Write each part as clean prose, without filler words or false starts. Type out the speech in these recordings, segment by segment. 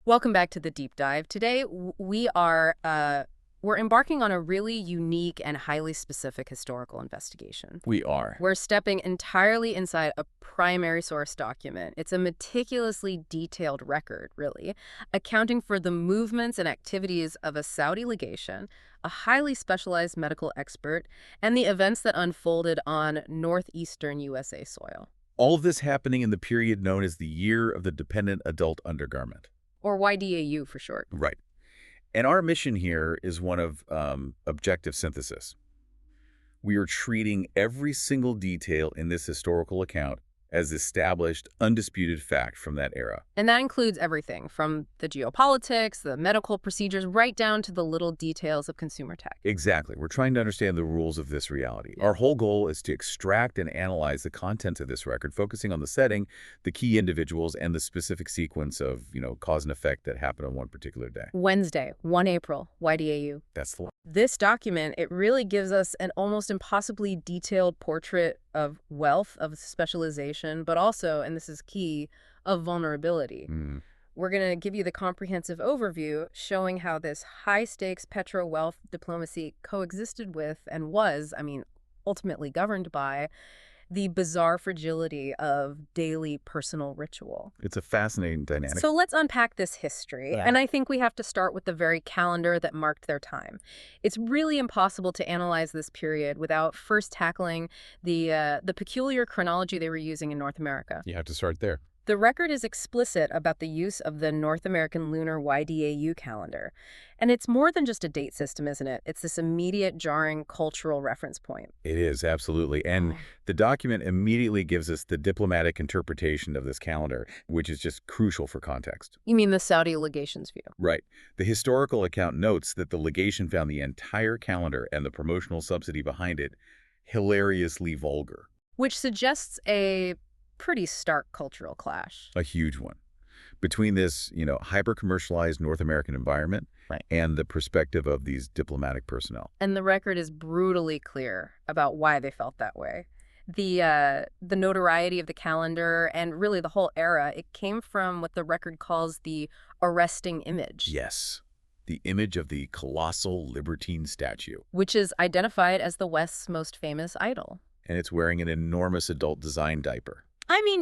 Welcome back to the deep dive. Today we're embarking on a really unique and highly specific historical investigation. We are. We're stepping entirely inside a primary source document. It's a meticulously detailed record, really, accounting for the movements and activities of a Saudi legation, a highly specialized medical expert, and the events that unfolded on northeastern USA soil. All of this happening in the period known as the Year of the Dependent Adult Undergarment. Or YDAU for short. Right. And our mission here is one of objective synthesis. We are treating every single detail in this historical account as established, undisputed fact from that era. And that includes everything from the geopolitics, the medical procedures, right down to the little details of consumer tech. Exactly. We're trying to understand the rules of this reality. Our whole goal is to extract and analyze the content of this record, focusing on the setting, the key individuals, and the specific sequence of, cause and effect that happened on one particular day. Wednesday, 1 April, YDAU. That's the one. This document, it really gives us an almost impossibly detailed portrait of wealth, of specialization, but also, and this is key, of vulnerability. We're going to give you the comprehensive overview showing how this high-stakes petro-wealth diplomacy coexisted with and was, ultimately governed by, the bizarre fragility of daily personal ritual. It's a fascinating dynamic. So let's unpack this history. Yeah. And I think we have to start with the very calendar that marked their time. It's really impossible to analyze this period without first tackling the peculiar chronology they were using in North America. You have to start there. The record is explicit about the use of the North American lunar YDAU calendar. And it's more than just a date system, isn't it? It's this immediate, jarring cultural reference point. It is, absolutely. And the document immediately gives us the diplomatic interpretation of this calendar, which is just crucial for context. You mean the Saudi legation's view? Right. The historical account notes that the legation found the entire calendar and the promotional subsidy behind it hilariously vulgar. Which suggests a pretty stark cultural clash. A huge one. Between this, hyper-commercialized North American environment and the perspective of these diplomatic personnel. And the record is brutally clear about why they felt that way. The notoriety of the calendar and really the whole era, it came from what the record calls the arresting image. Yes. The image of the colossal Libertine statue. Which is identified as the West's most famous idol. And it's wearing an enormous adult design diaper.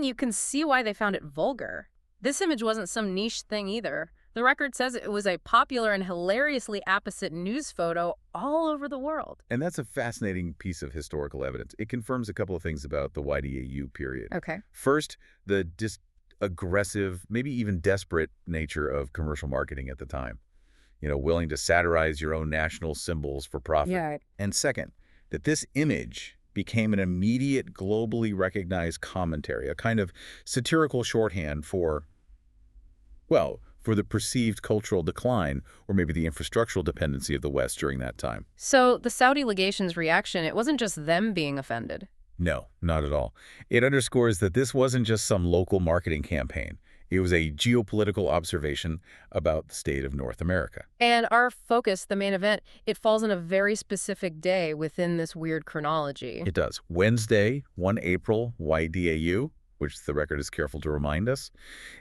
You can see why they found it vulgar. This image wasn't some niche thing either. The record says it was a popular and hilariously apposite news photo all over the world. And that's a fascinating piece of historical evidence. It confirms a couple of things about the YDAU period. Okay. First, the aggressive, maybe even desperate nature of commercial marketing at the time. Willing to satirize your own national symbols for profit. Yeah. And second, that this image became an immediate globally recognized commentary, a kind of satirical shorthand for the perceived cultural decline or maybe the infrastructural dependency of the West during that time. So the Saudi legation's reaction, it wasn't just them being offended. No, not at all. It underscores that this wasn't just some local marketing campaign. It was a geopolitical observation about the state of North America. And our focus, the main event, it falls on a very specific day within this weird chronology. It does. Wednesday, 1 April, YDAU, which the record is careful to remind us,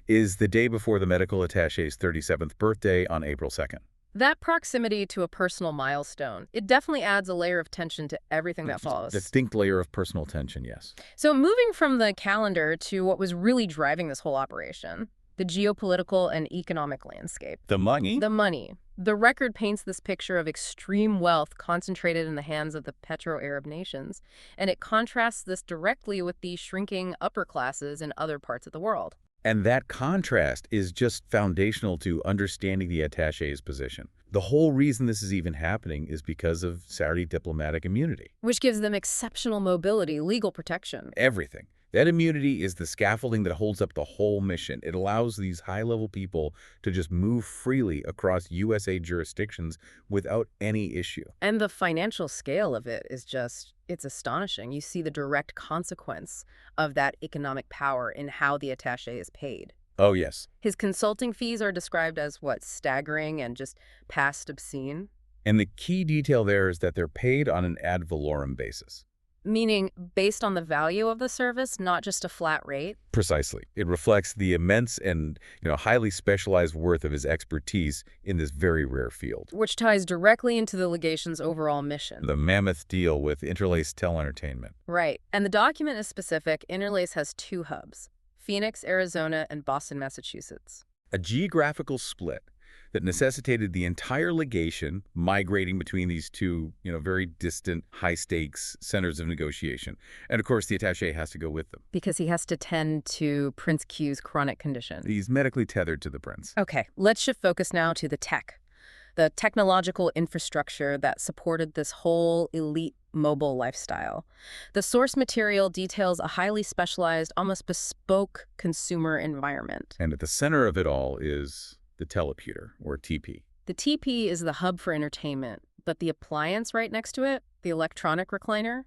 is the day before the medical attaché's 37th birthday on April 2nd. That proximity to a personal milestone, it definitely adds a layer of tension to everything that follows. Distinct layer of personal tension, yes. So moving from the calendar to what was really driving this whole operation, the geopolitical and economic landscape. The money? The money. The record paints this picture of extreme wealth concentrated in the hands of the petro-Arab nations, and it contrasts this directly with the shrinking upper classes in other parts of the world. And that contrast is just foundational to understanding the attaché's position. The whole reason this is even happening is because of Saudi diplomatic immunity. Which gives them exceptional mobility, legal protection. Everything. That immunity is the scaffolding that holds up the whole mission. It allows these high-level people to just move freely across USA jurisdictions without any issue. And the financial scale of it is just, it's astonishing. You see the direct consequence of that economic power in how the attaché is paid. Oh, yes. His consulting fees are described as, staggering and just past obscene? And the key detail there is that they're paid on an ad valorem basis. Meaning based on the value of the service, not just a flat rate? Precisely. It reflects the immense and, highly specialized worth of his expertise in this very rare field. Which ties directly into the legation's overall mission. The mammoth deal with Interlace Entertainment. Right. And the document is specific. Interlace has 2 hubs, Phoenix, Arizona, and Boston, Massachusetts. A geographical split that necessitated the entire legation migrating between these two, very distant, high-stakes centers of negotiation. And, of course, the attaché has to go with them. Because he has to tend to Prince Q's chronic condition. He's medically tethered to the prince. Okay, let's shift focus now to the tech. The technological infrastructure that supported this whole elite mobile lifestyle. The source material details a highly specialized, almost bespoke consumer environment. And at the center of it all is the teleputer, or TP. The TP is the hub for entertainment, but the appliance right next to it, the electronic recliner,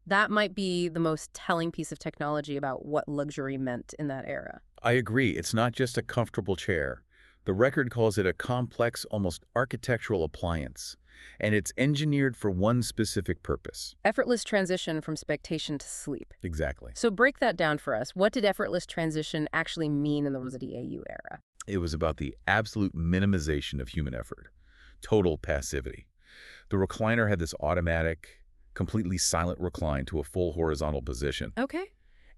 that might be the most telling piece of technology about what luxury meant in that era. I agree. It's not just a comfortable chair. The record calls it a complex, almost architectural appliance, and it's engineered for one specific purpose. Effortless transition from spectation to sleep. Exactly. So break that down for us. What did effortless transition actually mean in the AU era? It was about the absolute minimization of human effort, total passivity. The recliner had this automatic, completely silent recline to a full horizontal position. Okay.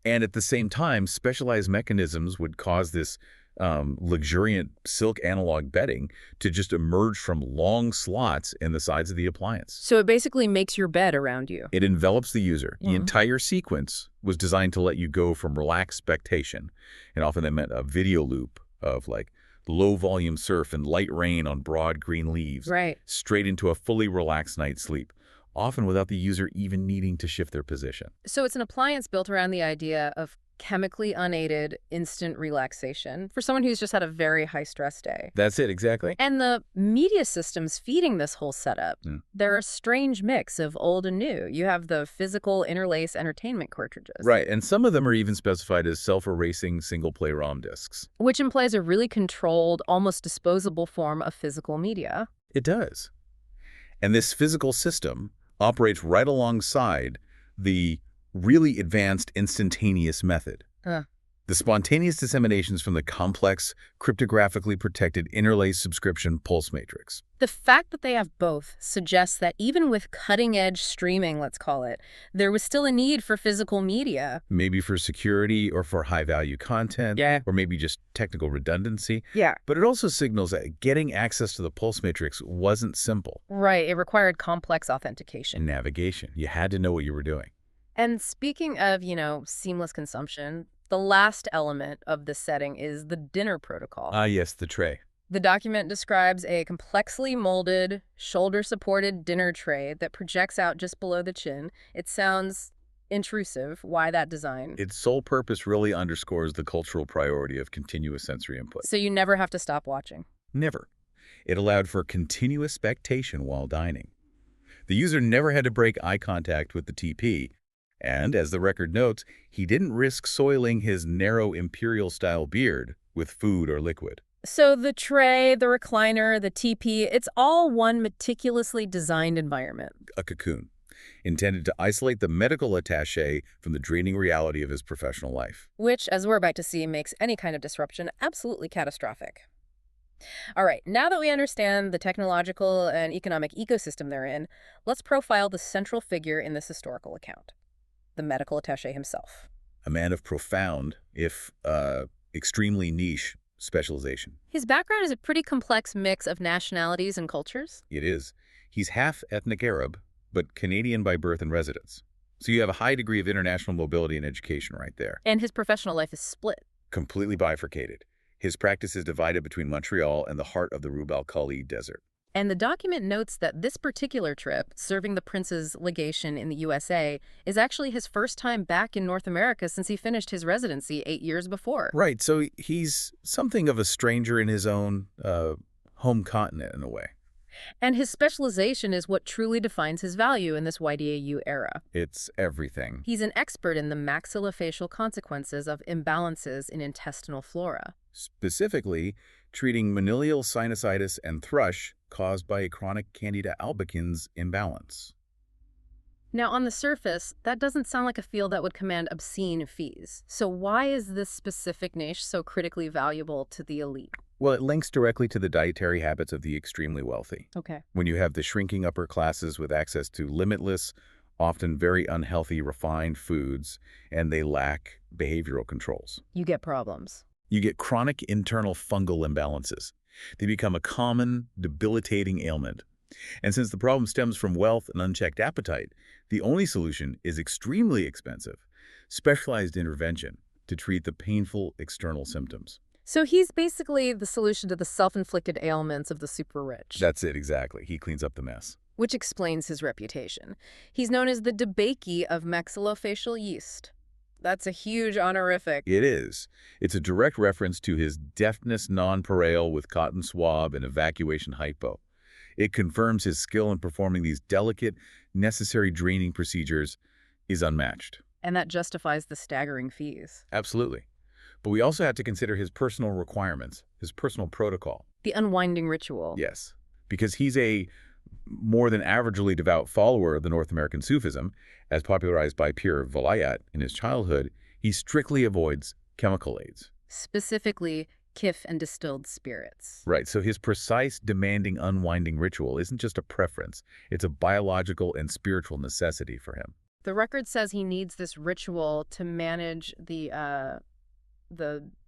And at the same time, specialized mechanisms would cause this luxuriant silk analog bedding to just emerge from long slots in the sides of the appliance. So it basically makes your bed around you. It envelops the user. The entire sequence was designed to let you go from relaxed spectation, and often that meant a video loop of like low-volume surf and light rain on broad green leaves, right, straight into a fully relaxed night's sleep, often without the user even needing to shift their position. So it's an appliance built around the idea of chemically unaided instant relaxation for someone who's just had a very high-stress day. That's it, exactly. And the media systems feeding this whole setup, they're a strange mix of old and new. You have the physical Interlace entertainment cartridges. Right, and some of them are even specified as self-erasing single-play ROM discs. Which implies a really controlled, almost disposable form of physical media. It does. And this physical system operates right alongside the really advanced instantaneous method. The spontaneous disseminations from the complex, cryptographically protected Interlace subscription pulse matrix. The fact that they have both suggests that even with cutting-edge streaming, let's call it, there was still a need for physical media. Maybe for security or for high-value content, or maybe just technical redundancy. But it also signals that getting access to the pulse matrix wasn't simple. Right, it required complex authentication. And navigation. You had to know what you were doing. And speaking of, seamless consumption, the last element of this setting is the dinner protocol. Yes, the tray. The document describes a complexly molded, shoulder-supported dinner tray that projects out just below the chin. It sounds intrusive. Why that design? Its sole purpose really underscores the cultural priority of continuous sensory input. So you never have to stop watching. Never. It allowed for continuous spectation while dining. The user never had to break eye contact with the TP. And, as the record notes, he didn't risk soiling his narrow imperial-style beard with food or liquid. So the tray, the recliner, the TP, it's all one meticulously designed environment. A cocoon, intended to isolate the medical attaché from the draining reality of his professional life. Which, as we're about to see, makes any kind of disruption absolutely catastrophic. All right, now that we understand the technological and economic ecosystem they're in, let's profile the central figure in this historical account. The medical attaché himself. A man of profound, if extremely niche, specialization. His background is a pretty complex mix of nationalities and cultures. It is. He's half ethnic Arab, but Canadian by birth and residence. So you have a high degree of international mobility and education right there. And his professional life is split. Completely bifurcated. His practice is divided between Montreal and the heart of the Rub al Khali Desert. And the document notes that this particular trip, serving the prince's legation in the USA, is actually his first time back in North America since he finished his residency 8 years before. Right, so he's something of a stranger in his own home continent in a way. And his specialization is what truly defines his value in this YDAU era. It's everything. He's an expert in the maxillofacial consequences of imbalances in intestinal flora. Specifically, treating manilial sinusitis and thrush caused by a chronic Candida albicans imbalance. Now, on the surface, that doesn't sound like a field that would command obscene fees. So why is this specific niche so critically valuable to the elite? Well, it links directly to the dietary habits of the extremely wealthy. Okay. When you have the shrinking upper classes with access to limitless, often very unhealthy, refined foods, and they lack behavioral controls, You get problems. you get chronic internal fungal imbalances. They become a common, debilitating ailment. And since the problem stems from wealth and unchecked appetite, the only solution is extremely expensive, specialized intervention to treat the painful external symptoms. So he's basically the solution to the self-inflicted ailments of the super rich. That's it, exactly. He cleans up the mess. Which explains his reputation. He's known as the DeBakey of maxillofacial yeast. That's a huge honorific. It is. It's a direct reference to his deftness nonpareil with cotton swab and evacuation hypo. It confirms his skill in performing these delicate, necessary draining procedures is unmatched. And that justifies the staggering fees. Absolutely. But we also have to consider his personal requirements, his personal protocol. The unwinding ritual. Yes, because he's a more than averagely devout follower of the North American Sufism, as popularized by Pir Vilayat in his childhood. He strictly avoids chemical aids. Specifically, kif and distilled spirits. Right, so his precise, demanding, unwinding ritual isn't just a preference. It's a biological and spiritual necessity for him. The record says he needs this ritual to manage the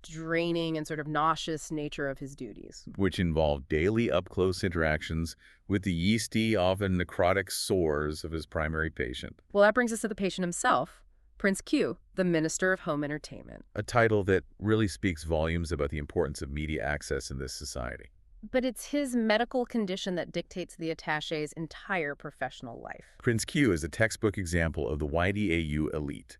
draining and sort of nauseous nature of his duties. Which involve daily up-close interactions with the yeasty, often necrotic sores of his primary patient. Well, that brings us to the patient himself, Prince Q, the Minister of Home Entertainment. A title that really speaks volumes about the importance of media access in this society. But it's his medical condition that dictates the attaché's entire professional life. Prince Q is a textbook example of the YDAU elite.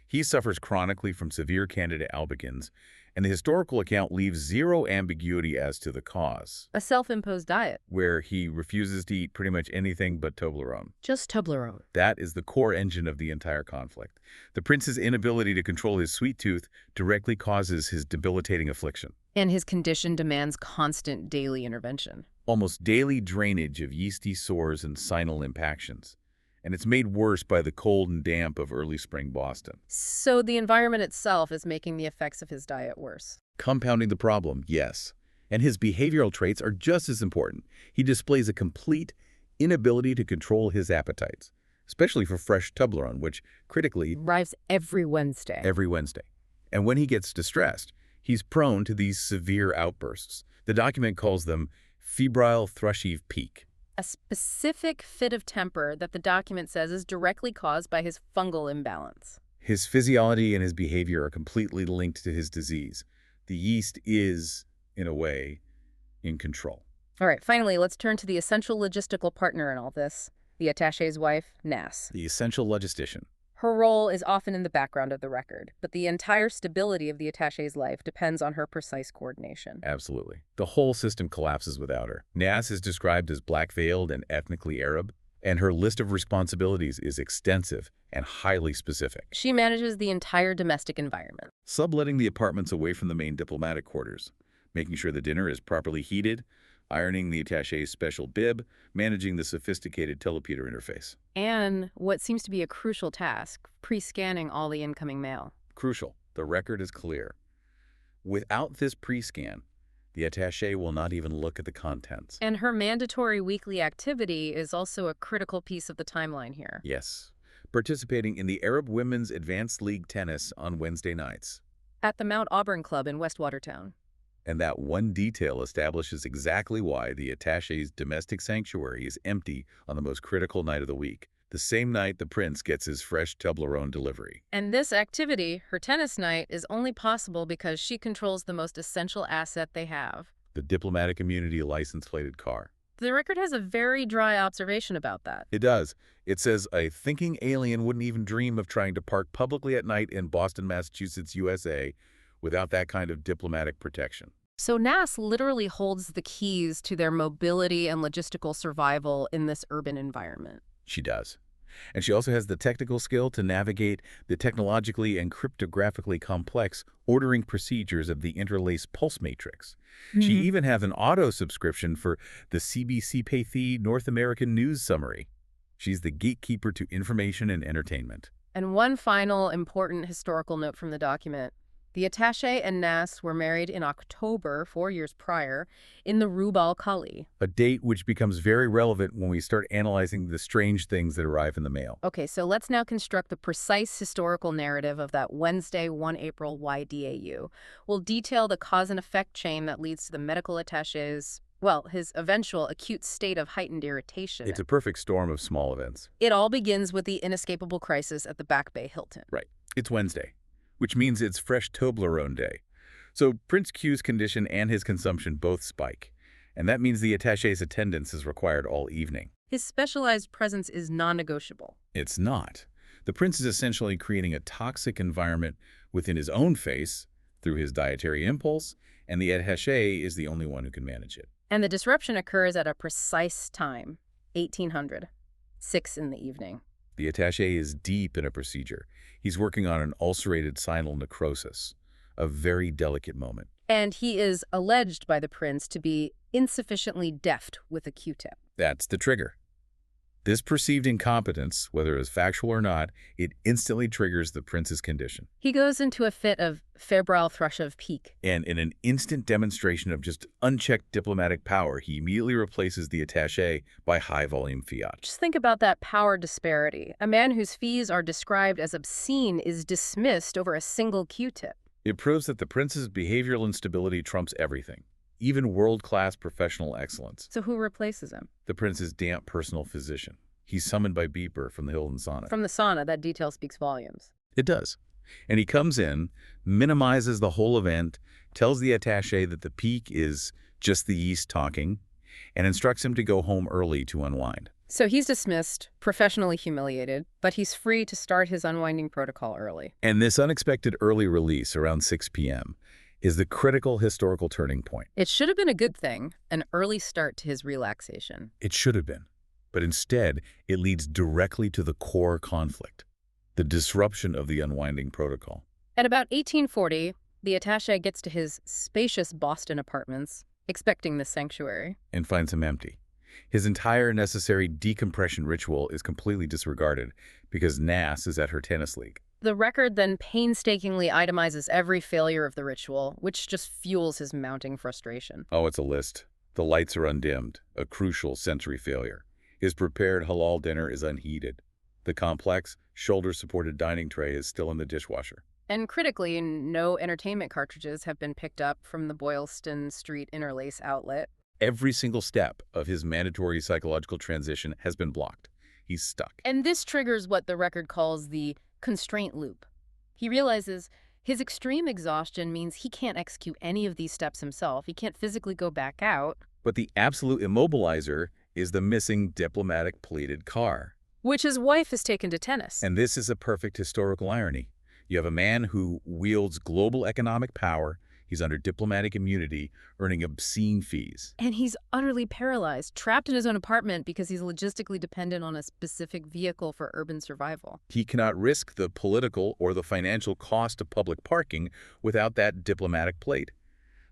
He suffers chronically from severe Candida albicans, and the historical account leaves zero ambiguity as to the cause. A self-imposed diet. Where he refuses to eat pretty much anything but Toblerone. Just Toblerone. That is the core engine of the entire conflict. The prince's inability to control his sweet tooth directly causes his debilitating affliction. And his condition demands constant daily intervention. Almost daily drainage of yeasty sores and sinal impactions. And it's made worse by the cold and damp of early spring Boston. So the environment itself is making the effects of his diet worse. Compounding the problem, yes. And his behavioral traits are just as important. He displays a complete inability to control his appetites, especially for fresh Toblerone, which critically arrives every Wednesday. Every Wednesday. And when he gets distressed, he's prone to these severe outbursts. The document calls them febrile thrushy peak. A specific fit of temper that the document says is directly caused by his fungal imbalance. His physiology and his behavior are completely linked to his disease. The yeast is, in a way, in control. All right, finally, let's turn to the essential logistical partner in all this, the attaché's wife, Nas. The essential logistician. Her role is often in the background of the record, but the entire stability of the attaché's life depends on her precise coordination. Absolutely. The whole system collapses without her. Nas is described as black-veiled and ethnically Arab, and her list of responsibilities is extensive and highly specific. She manages the entire domestic environment. Subletting the apartments away from the main diplomatic quarters, making sure the dinner is properly heated, ironing the attaché's special bib, managing the sophisticated telepeter interface. And what seems to be a crucial task, pre-scanning all the incoming mail. Crucial. The record is clear. Without this pre-scan, the attaché will not even look at the contents. And her mandatory weekly activity is also a critical piece of the timeline here. Yes. Participating in the Arab Women's Advanced League Tennis on Wednesday nights. At the Mount Auburn Club in West Watertown. And that one detail establishes exactly why the attaché's domestic sanctuary is empty on the most critical night of the week, the same night the prince gets his fresh Toblerone delivery. And this activity, her tennis night, is only possible because she controls the most essential asset they have. The diplomatic immunity license plated car. The record has a very dry observation about that. It does. It says a thinking alien wouldn't even dream of trying to park publicly at night in Boston, Massachusetts, USA, without that kind of diplomatic protection. So Nas literally holds the keys to their mobility and logistical survival in this urban environment. She does. And she also has the technical skill to navigate the technologically and cryptographically complex ordering procedures of the interlaced pulse matrix. She even has an auto subscription for the CBC Pathy North American News Summary. She's the gatekeeper to information and entertainment. And one final important historical note from the document. The attaché and Nas were married in October, 4 years prior, in the Rub al-Khali. A date which becomes very relevant when we start analyzing the strange things that arrive in the mail. Okay, so let's now construct the precise historical narrative of that Wednesday, 1 April YDAU. We'll detail the cause and effect chain that leads to the medical attaché's, well, his eventual acute state of heightened irritation. It's a perfect storm of small events. It all begins with the inescapable crisis at the Back Bay Hilton. Right. It's Wednesday, which means it's fresh Toblerone day. So Prince Q's condition and his consumption both spike, and that means the attaché's attendance is required all evening. His specialized presence is non-negotiable. It's not. The prince is essentially creating a toxic environment within his own face through his dietary impulse, and the attaché is the only one who can manage it. And the disruption occurs at a precise time, 1800, 6 in the evening. The attaché is deep in a procedure. He's working on an ulcerated sinal necrosis, a very delicate moment. And he is alleged by the prince to be insufficiently deft with a Q-tip. That's the trigger. This perceived incompetence, whether it's factual or not, it instantly triggers the prince's condition. He goes into a fit of febrile thrush of pique. And in an instant demonstration of just unchecked diplomatic power, he immediately replaces the attaché by high-volume fiat. Just think about that power disparity. A man whose fees are described as obscene is dismissed over a single Q-tip. It proves that the prince's behavioral instability trumps everything, even world-class professional excellence. So who replaces him? The prince's damp personal physician. He's summoned by beeper from the Hilton sauna. From the sauna, that detail speaks volumes. It does. And he comes in, minimizes the whole event, tells the attaché that the peak is just the yeast talking, and instructs him to go home early to unwind. So he's dismissed, professionally humiliated, but he's free to start his unwinding protocol early. And this unexpected early release around 6 p.m. is the critical historical turning point. It should have been a good thing, an early start to his relaxation. It should have been. But instead, it leads directly to the core conflict, the disruption of the unwinding protocol. At about 1840, the attaché gets to his spacious Boston apartments, expecting the sanctuary. And finds him empty. His entire necessary decompression ritual is completely disregarded because Nas is at her tennis league. The record then painstakingly itemizes every failure of the ritual, which just fuels his mounting frustration. Oh, it's a list. The lights are undimmed, a crucial sensory failure. His prepared halal dinner is unheated. The complex, shoulder-supported dining tray is still in the dishwasher. And critically, no entertainment cartridges have been picked up from the Boylston Street Interlace outlet. Every single step of his mandatory psychological transition has been blocked. He's stuck. And this triggers what the record calls the constraint loop. He realizes his extreme exhaustion means he can't execute any of these steps himself. He can't physically go back out. But the absolute immobilizer is the missing diplomatic pleated car. Which his wife has taken to tennis. And this is a perfect historical irony. You have a man who wields global economic power. He's under diplomatic immunity, earning obscene fees. And he's utterly paralyzed, trapped in his own apartment because he's logistically dependent on a specific vehicle for urban survival. He cannot risk the political or the financial cost of public parking without that diplomatic plate.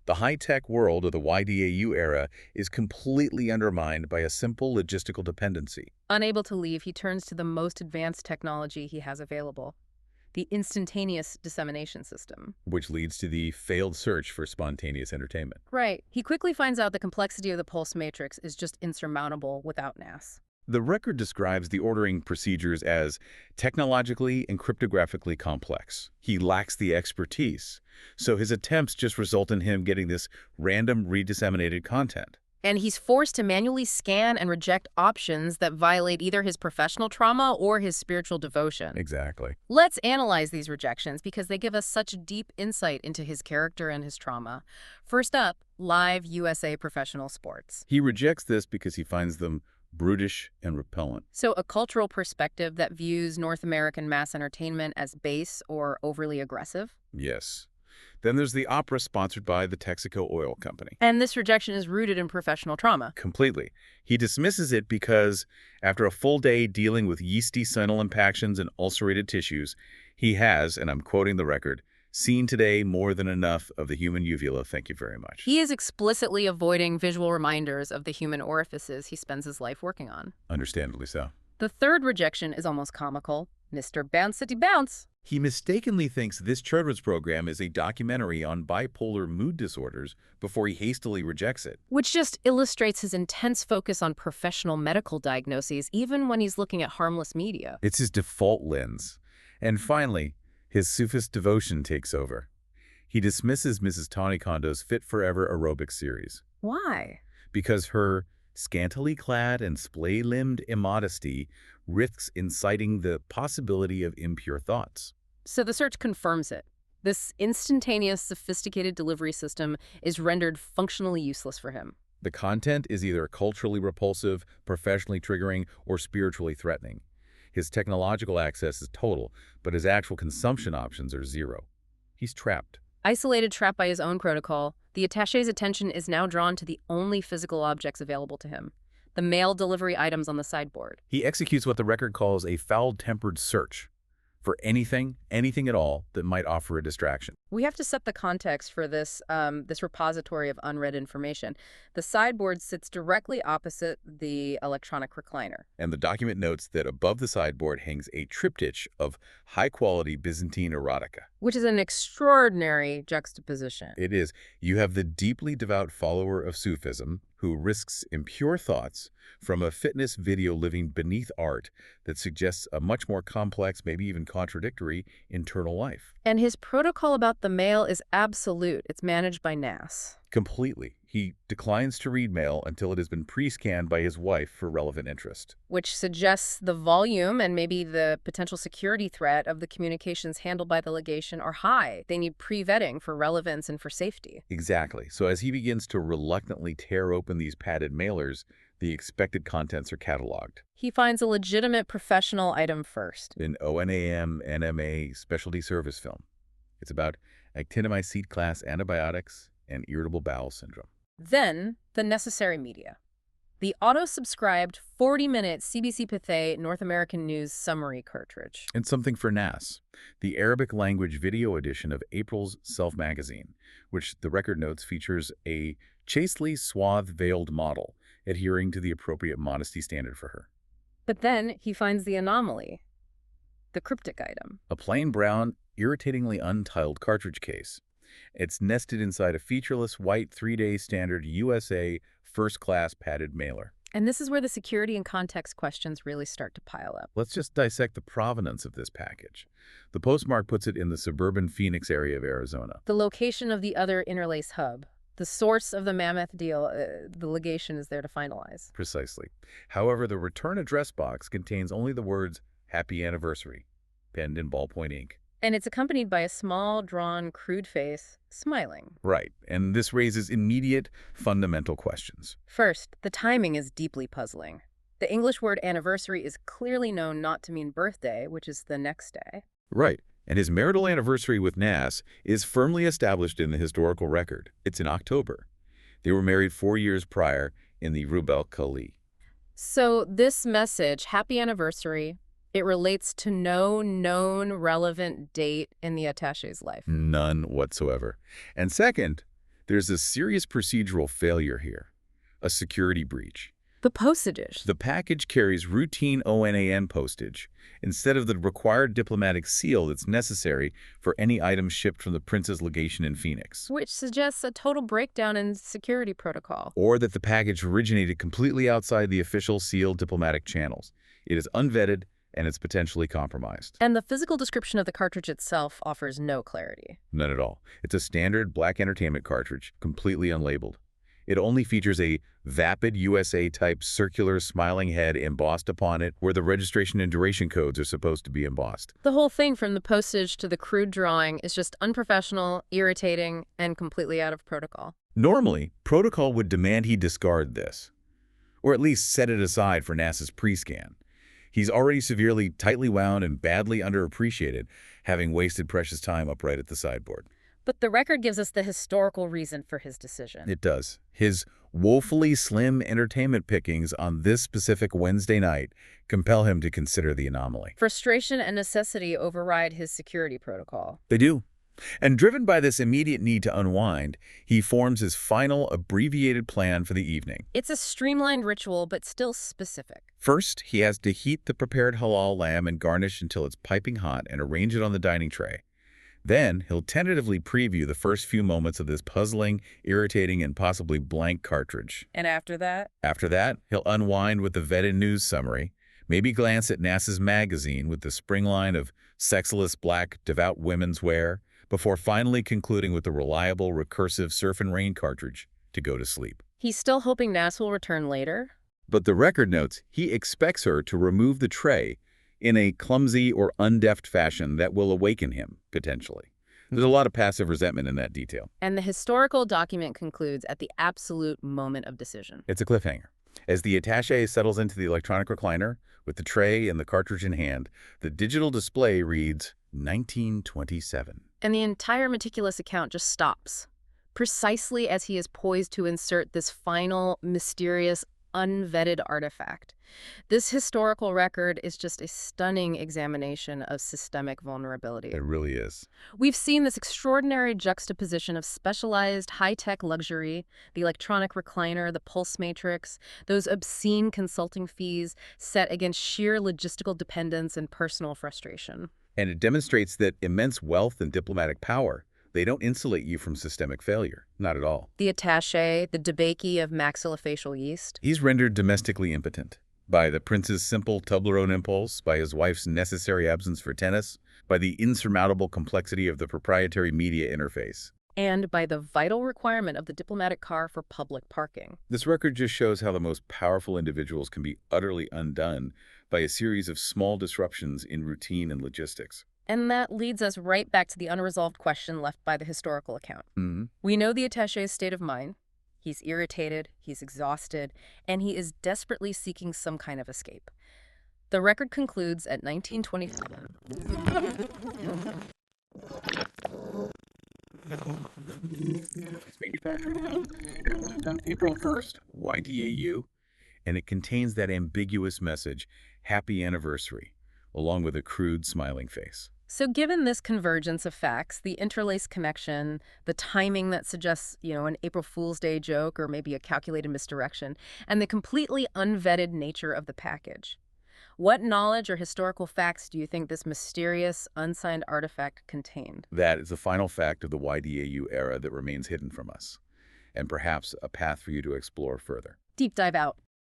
The high-tech world of the YDAU era is completely undermined by a simple logistical dependency. Unable to leave, he turns to the most advanced technology he has available, the instantaneous dissemination system. Which leads to the failed search for spontaneous entertainment. Right. He quickly finds out the complexity of the pulse matrix is just insurmountable without NAS. The record describes the ordering procedures as technologically and cryptographically complex. He lacks the expertise, so his attempts just result in him getting this random redisseminated content. And he's forced to manually scan and reject options that violate either his professional trauma or his spiritual devotion. Exactly. Let's analyze these rejections because they give us such deep insight into his character and his trauma. First up, live USA professional sports. He rejects this because he finds them brutish and repellent. So a cultural perspective that views North American mass entertainment as base or overly aggressive? Yes. Then there's the opera sponsored by the Texaco Oil Company. And this rejection is rooted in professional trauma. Completely. He dismisses it because, after a full day dealing with yeasty sinal impactions and ulcerated tissues, he has, and I'm quoting the record, seen today more than enough of the human uvula, thank you very much. He is explicitly avoiding visual reminders of the human orifices he spends his life working on. Understandably so. The third rejection is almost comical. Mr. Bounce City Bounce. He mistakenly thinks this children's program is a documentary on bipolar mood disorders before he hastily rejects it. Which just illustrates his intense focus on professional medical diagnoses, even when he's looking at harmless media. It's his default lens. And finally, his Sufist devotion takes over. He dismisses Mrs. Tawny Kondo's Fit Forever aerobics series. Why? Because her scantily clad and splay-limbed immodesty risks inciting the possibility of impure thoughts. So the search confirms it. This instantaneous, sophisticated delivery system is rendered functionally useless for him. The content is either culturally repulsive, professionally triggering, or spiritually threatening. His technological access is total, but his actual consumption options are zero. He's trapped. Isolated, trapped by his own protocol, the attaché's attention is now drawn to the only physical objects available to him, the mail delivery items on the sideboard. He executes what the record calls a foul-tempered search for anything at all that might offer a distraction. We have to set the context for this repository of unread information. The sideboard sits directly opposite the electronic recliner. And the document notes that above the sideboard hangs a triptych of high-quality Byzantine erotica. Which is an extraordinary juxtaposition. It is. You have the deeply devout follower of Sufism who risks impure thoughts from a fitness video living beneath art that suggests a much more complex, maybe even contradictory, internal life. And his protocol about the mail is absolute. It's managed by NAS. Completely. He declines to read mail until it has been pre-scanned by his wife for relevant interest. Which suggests the volume and maybe the potential security threat of the communications handled by the legation are high. They need pre-vetting for relevance and for safety. Exactly. So as he begins to reluctantly tear open these padded mailers, the expected contents are cataloged. He finds a legitimate professional item first. An ONAM NMA specialty service film. It's about actinomycete class antibiotics and irritable bowel syndrome. Then, the necessary media. The auto-subscribed 40-minute CBC Pathé North American News summary cartridge. And something for NAS, the Arabic language video edition of April's Self magazine, which the record notes features a chastely swathed veiled model, adhering to the appropriate modesty standard for her. But then he finds the anomaly, the cryptic item. A plain brown, irritatingly untiled cartridge case. It's nested inside a featureless white 3-day standard USA first-class padded mailer. And this is where the security and context questions really start to pile up. Let's just dissect the provenance of this package. The postmark puts it in the suburban Phoenix area of Arizona. The location of the other interlace hub. The source of the mammoth deal, the legation is there to finalize. Precisely. However, the return address box contains only the words, Happy Anniversary, penned in ballpoint ink. And it's accompanied by a small, drawn, crude face, smiling. Right, and this raises immediate, fundamental questions. First, the timing is deeply puzzling. The English word anniversary is clearly known not to mean birthday, which is the next day. Right, and his marital anniversary with Nas is firmly established in the historical record. It's in October. They were married 4 years prior in the Rub el Khali. So this message, happy anniversary, it relates to no known relevant date in the attaché's life. None whatsoever. And second, there's a serious procedural failure here, a security breach. The postage. The package carries routine ONAN postage instead of the required diplomatic seal that's necessary for any items shipped from the Prince's legation in Phoenix. Which suggests a total breakdown in security protocol. Or that the package originated completely outside the official sealed diplomatic channels. It is unvetted, and it's potentially compromised. And the physical description of the cartridge itself offers no clarity. None at all. It's a standard black entertainment cartridge, completely unlabeled. It only features a vapid USA-type circular smiling head embossed upon it where the registration and duration codes are supposed to be embossed. The whole thing from the postage to the crude drawing is just unprofessional, irritating, and completely out of protocol. Normally, protocol would demand he discard this, or at least set it aside for NASA's pre-scan. He's already severely tightly wound and badly underappreciated, having wasted precious time upright at the sideboard. But the record gives us the historical reason for his decision. It does. His woefully slim entertainment pickings on this specific Wednesday night compel him to consider the anomaly. Frustration and necessity override his security protocol. They do. And driven by this immediate need to unwind, he forms his final abbreviated plan for the evening. It's a streamlined ritual, but still specific. First, he has to heat the prepared halal lamb and garnish until it's piping hot and arrange it on the dining tray. Then, he'll tentatively preview the first few moments of this puzzling, irritating, and possibly blank cartridge. And after that? After that, he'll unwind with the vetted news summary, maybe glance at NASA's magazine with the spring line of sexless black devout women's wear, before finally concluding with the reliable, recursive surf and rain cartridge to go to sleep. He's still hoping NASA will return later? But the record notes he expects her to remove the tray in a clumsy or undeft fashion that will awaken him, potentially. There's a lot of passive resentment in that detail. And the historical document concludes at the absolute moment of decision. It's a cliffhanger. As the attaché settles into the electronic recliner, with the tray and the cartridge in hand, the digital display reads 1927. And the entire meticulous account just stops, precisely as he is poised to insert this final, mysterious, unvetted artifact. This historical record is just a stunning examination of systemic vulnerability. It really is. We've seen this extraordinary juxtaposition of specialized high-tech luxury, the electronic recliner, the pulse matrix, those obscene consulting fees set against sheer logistical dependence and personal frustration. And it demonstrates that immense wealth and diplomatic power, they don't insulate you from systemic failure. Not at all. The attaché, the DeBakey of Maxillofacial Yeast. He's rendered domestically impotent by the prince's simple Toblerone impulse, by his wife's necessary absence for tennis, by the insurmountable complexity of the proprietary media interface. And by the vital requirement of the diplomatic car for public parking. This record just shows how the most powerful individuals can be utterly undone by a series of small disruptions in routine and logistics. And that leads us right back to the unresolved question left by the historical account. We know the attaché's state of mind. He's irritated, he's exhausted, and he is desperately seeking some kind of escape. The record concludes at 1927. It's manufactured on April 1st, YDAU, and it contains that ambiguous message, happy anniversary, along with a crude smiling face. So given this convergence of facts, the interlaced connection, the timing that suggests, an April Fool's Day joke or maybe a calculated misdirection, and the completely unvetted nature of the package, what knowledge or historical facts do you think this mysterious, unsigned artifact contained? That is the final fact of the YDAU era that remains hidden from us, and perhaps a path for you to explore further. Deep dive out.